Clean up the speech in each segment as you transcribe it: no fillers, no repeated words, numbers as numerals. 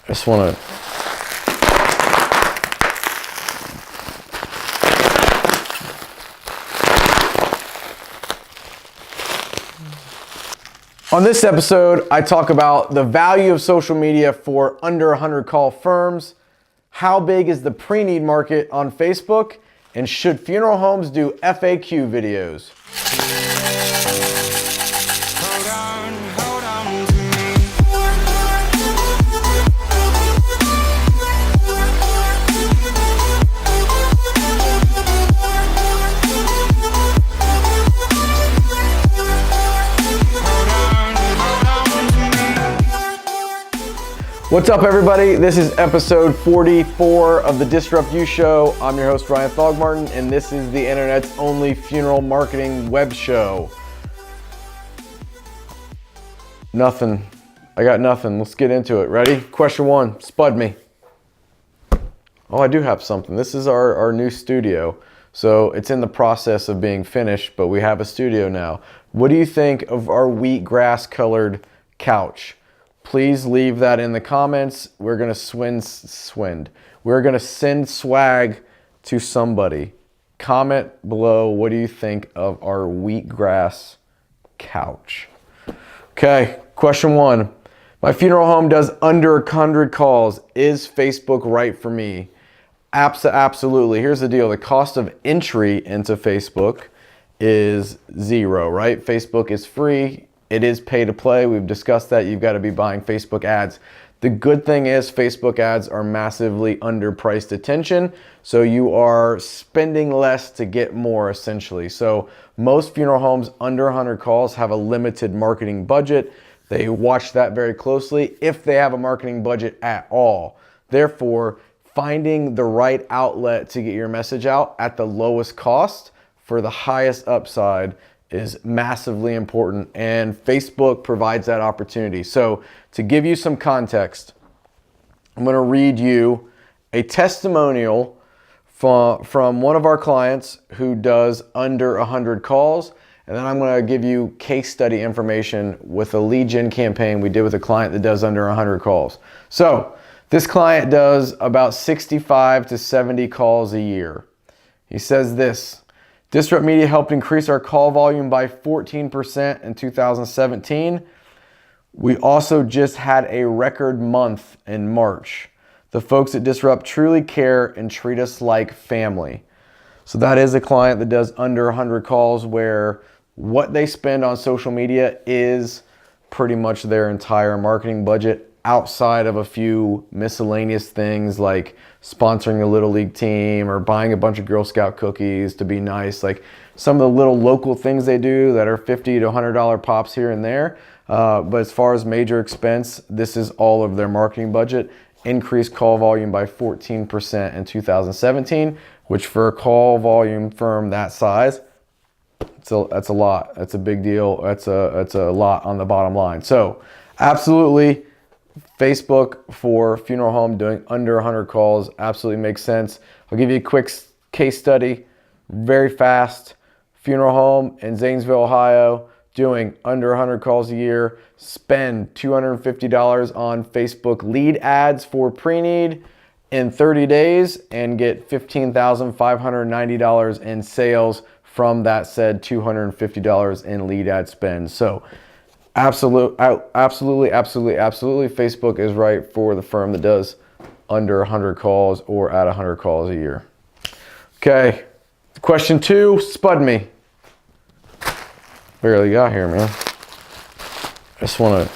I just want to. On this episode, I talk about the value of social media for under 100 call firms, how big is the pre-need market on Facebook, and should funeral homes do FAQ videos? Hold on to me. What's up, everybody? This is episode 44 of the DISRUPTu show. I'm your host, Ryan Thogmartin, and this is the internet's only funeral marketing web show. Nothing. I got nothing. Let's get into it. Ready? Question one. Spud me. Oh, I do have something. This is our new studio. So it's in the process of being finished, but we have a studio now. What do you think of our wheatgrass colored couch? Please leave that in the comments. We're gonna We're gonna send swag to somebody. Comment below, what do you think of our wheatgrass couch? Okay, question one. My funeral home does under 100 calls. Is Facebook right for me? Absolutely. Here's the deal. The cost of entry into Facebook is $0, right? Facebook is free. It is pay to play. We've discussed that. You've got to be buying Facebook ads. The good thing is Facebook ads are massively underpriced attention. So you are spending less to get more, essentially. So most funeral homes under 100 calls have a limited marketing budget. They watch that very closely if they have a marketing budget at all. Therefore, finding the right outlet to get your message out at the lowest cost for the highest upside is massively important, and Facebook provides that opportunity. So to give you some context, I'm going to read you a testimonial from one of our clients who does under 100 calls, and then I'm going to give you case study information with a lead gen campaign we did with a client that does under 100 calls. So this client does about 65 to 70 calls a year. He says this: Disrupt Media helped increase our call volume by 14% in 2017. We also just had a record month in March. The folks at Disrupt truly care and treat us like family. So that is a client that does under 100 calls, where what they spend on social media is pretty much their entire marketing budget, outside of a few miscellaneous things like sponsoring a little league team or buying a bunch of Girl Scout cookies to be nice. Like some of the little local things they do that are $50 to $100 pops here and there. But as far as major expense, this is all of their marketing budget. Increased call volume by 14% in 2017, which for a call volume firm that size, that's a lot. That's a big deal. That's a lot on the bottom line. So absolutely, Facebook for funeral home doing under 100 calls absolutely makes sense. I'll give you a quick case study, very fast. Funeral home in Zanesville, Ohio, doing under 100 calls a year. Spend $250 on Facebook lead ads for pre-need in 30 days and get $15,590 in sales from that said $250 in lead ad spend. So absolutely, Facebook is right for the firm that does under 100 calls or at 100 calls a year. Okay, question two, spud me. Barely got here, man. I just want to.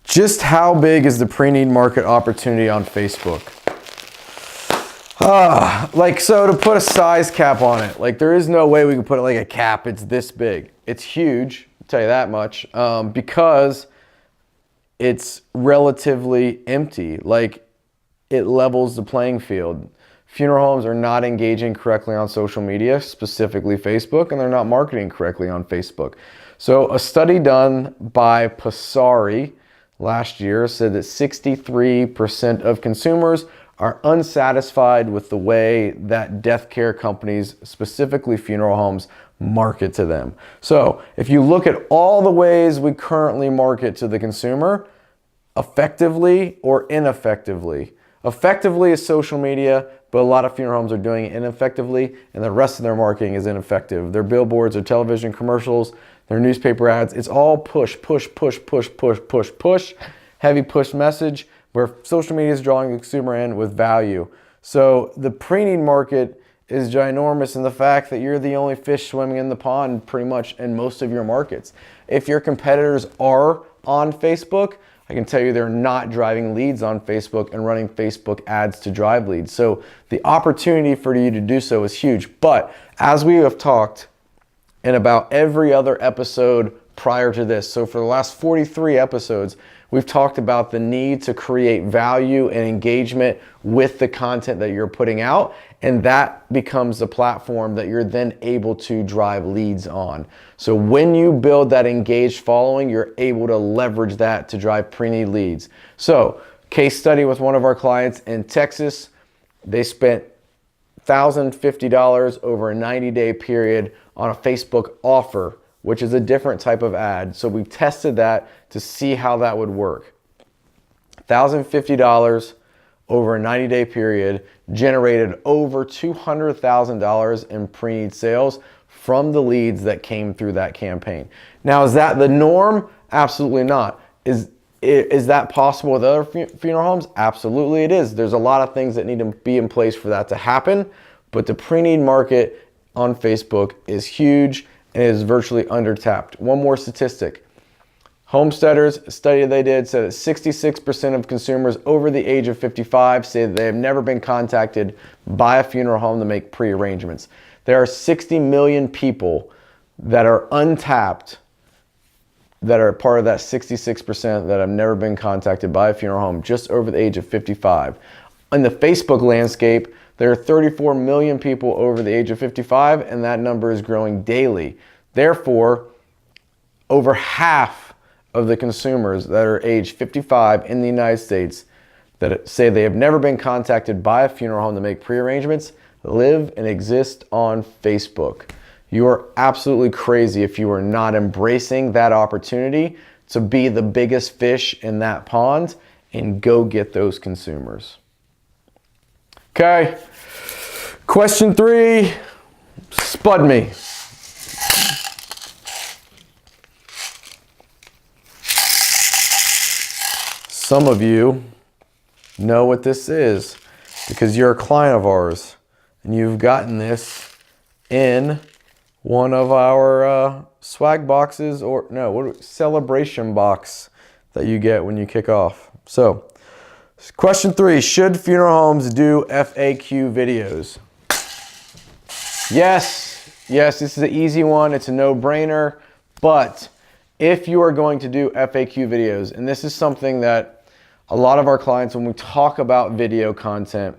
Just how big is the pre-need market opportunity on Facebook? So to put a size cap on it, like there is no way we can put it like a cap. It's this big. It's huge, I'll tell you that much, because it's relatively empty. Like it levels the playing field. Funeral homes are not engaging correctly on social media, specifically Facebook, and they're not marketing correctly on Facebook. So a study done by Passari last year said that 63% of consumers are unsatisfied with the way that death care companies, specifically funeral homes, market to them. So if you look at all the ways we currently market to the consumer, effectively or ineffectively. Effectively is social media, but a lot of funeral homes are doing it ineffectively, and the rest of their marketing is ineffective. Their billboards, their television commercials, their newspaper ads, it's all push, push, push, push, push, push, push, heavy push message, where social media is drawing the consumer in with value. So the preneed market is ginormous in the fact that you're the only fish swimming in the pond pretty much in most of your markets. If your competitors are on Facebook, I can tell you they're not driving leads on Facebook and running Facebook ads to drive leads. So the opportunity for you to do so is huge. But as we have talked in about every other episode prior to this, so for the last 43 episodes, we've talked about the need to create value and engagement with the content that you're putting out, and that becomes the platform that you're then able to drive leads on. So when you build that engaged following, you're able to leverage that to drive preneed leads. So case study with one of our clients in Texas, they spent $1,050 over a 90-day period on a Facebook offer, which is a different type of ad. So we tested that to see how that would work. $1,050 over a 90-day period generated over $200,000 in preneed sales from the leads that came through that campaign. Now, is that the norm? Absolutely not. Is that possible with other funeral homes? Absolutely it is. There's a lot of things that need to be in place for that to happen, but the preneed market on Facebook is huge and is virtually undertapped. One more statistic. Homesteaders, a study they did said that 66% of consumers over the age of 55 say that they have never been contacted by a funeral home to make pre-arrangements. There are 60 million people that are untapped that are part of that 66% that have never been contacted by a funeral home just over the age of 55. In the Facebook landscape, there are 34 million people over the age of 55, and that number is growing daily. Therefore, over half of the consumers that are age 55 in the United States that say they have never been contacted by a funeral home to make pre-arrangements live and exist on Facebook. You are absolutely crazy if you are not embracing that opportunity to be the biggest fish in that pond and go get those consumers. Okay, question 3, spud me. Some of you know what this is because you're a client of ours and you've gotten this in one of our swag boxes, or no, celebration box that you get when you kick off. So, question 3, should funeral homes do FAQ videos? Yes, this is an easy one. It's a no-brainer. But if you are going to do FAQ videos, and this is something that a lot of our clients, when we talk about video content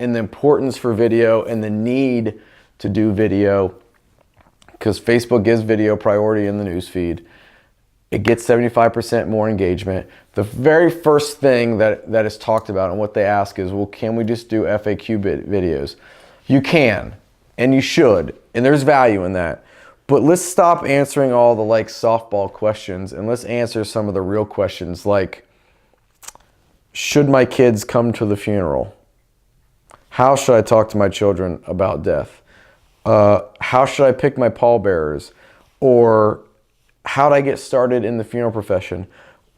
and the importance for video and the need to do video, because Facebook gives video priority in the newsfeed, it gets 75% more engagement. The very first thing that is talked about and what they ask is, well, can we just do FAQ videos? You can, and you should, and there's value in that. But let's stop answering all the softball questions and let's answer some of the real questions, like, should my kids come to the funeral? How should I talk to my children about death? How should I pick my pallbearers? Or how did I get started in the funeral profession?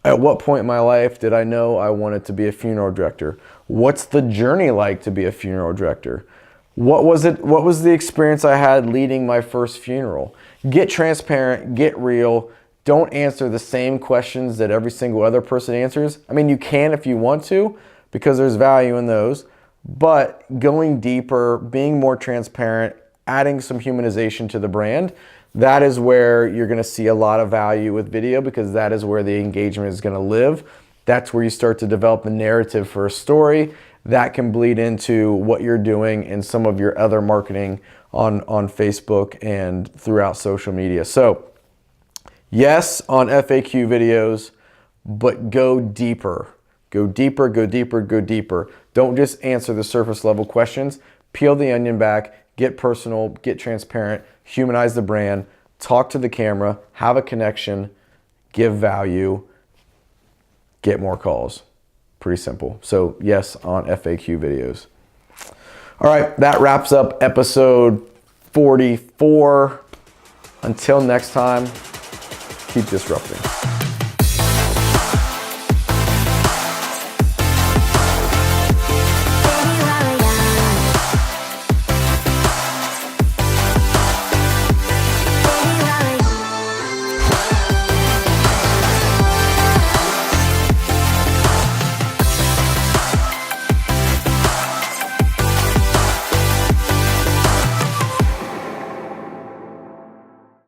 At what point in my life did I know I wanted to be a funeral director? What's the journey like to be a funeral director? What was the experience I had leading my first funeral? Get transparent, get real. Don't answer the same questions that every single other person answers. I mean, you can if you want to, because there's value in those. But going deeper, being more transparent, adding some humanization to the brand, that is where you're going to see a lot of value with video, because that is where the engagement is going to live. That's where you start to develop a narrative for a story that can bleed into what you're doing in some of your other marketing on Facebook and throughout social media. So yes, on FAQ videos, but go deeper. Go deeper, go deeper, go deeper. Don't just answer the surface level questions. Peel the onion back, get personal, get transparent, humanize the brand, talk to the camera, have a connection, give value, get more calls. Pretty simple. So yes, on FAQ videos. All right, that wraps up episode 44. Until next time, keep disrupting.